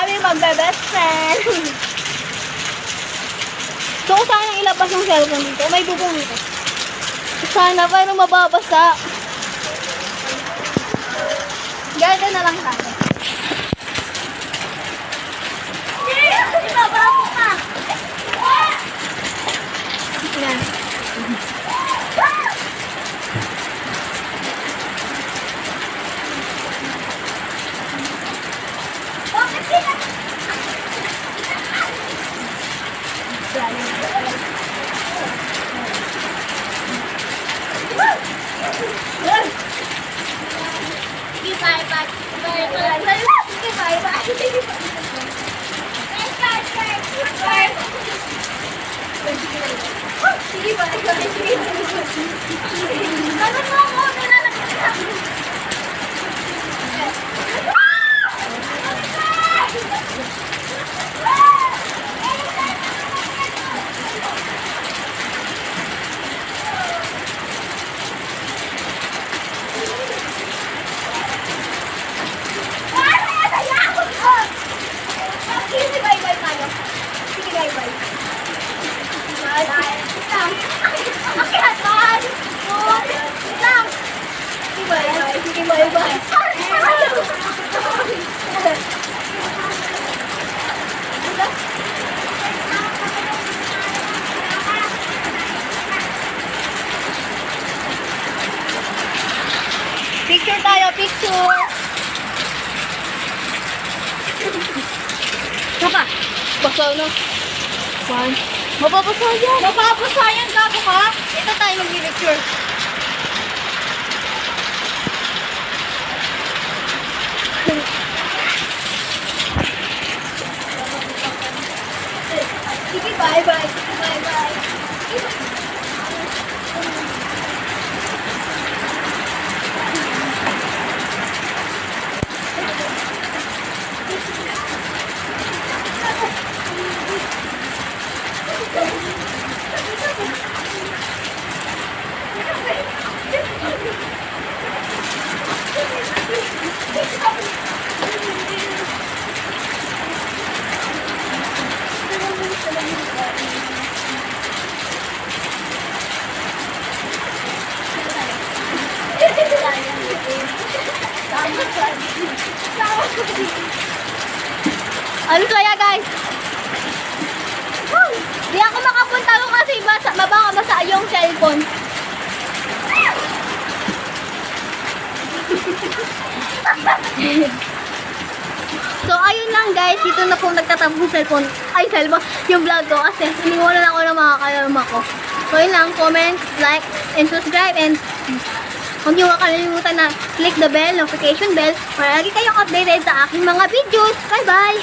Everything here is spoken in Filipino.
kami magbe-best friend. So, kung sana ilabas yung cellphone dito, may bubong dito. Sana, pero mababasa. Ganda na lang sana. Ibababo ka! Yan. Bakit sila? Sige, bye-bye. Bye-bye. Sige, bye-bye. Sige, bye-bye. Ano mo ako? Nilalagay ka. Sige, bye-bye tayo. Sige, bye-bye. Bye-bye. Akyat, bye! Lang! Sige, bye-bye. Sige, bye-bye. Picture tayo, picture! Saka, basa na. One. Mapapasa yan. Mapapasa yan, gago ka. Ito tayo mag-picture. Sige, bye-bye. Bye-bye. Ano kaya guys? Di ako makapunta ko kasi mabasa yung cellphone. So ayun lang guys, dito na po nagtatapos yung cellphone. Ay, cellphone, yung vlog ko kasi iniwanan ako ng mga kalama ko. So yun lang, comment, like, and subscribe, and huwag niyo makalimutan na click the bell, notification bell, para lagi kayong updated sa aking mga videos. Bye bye!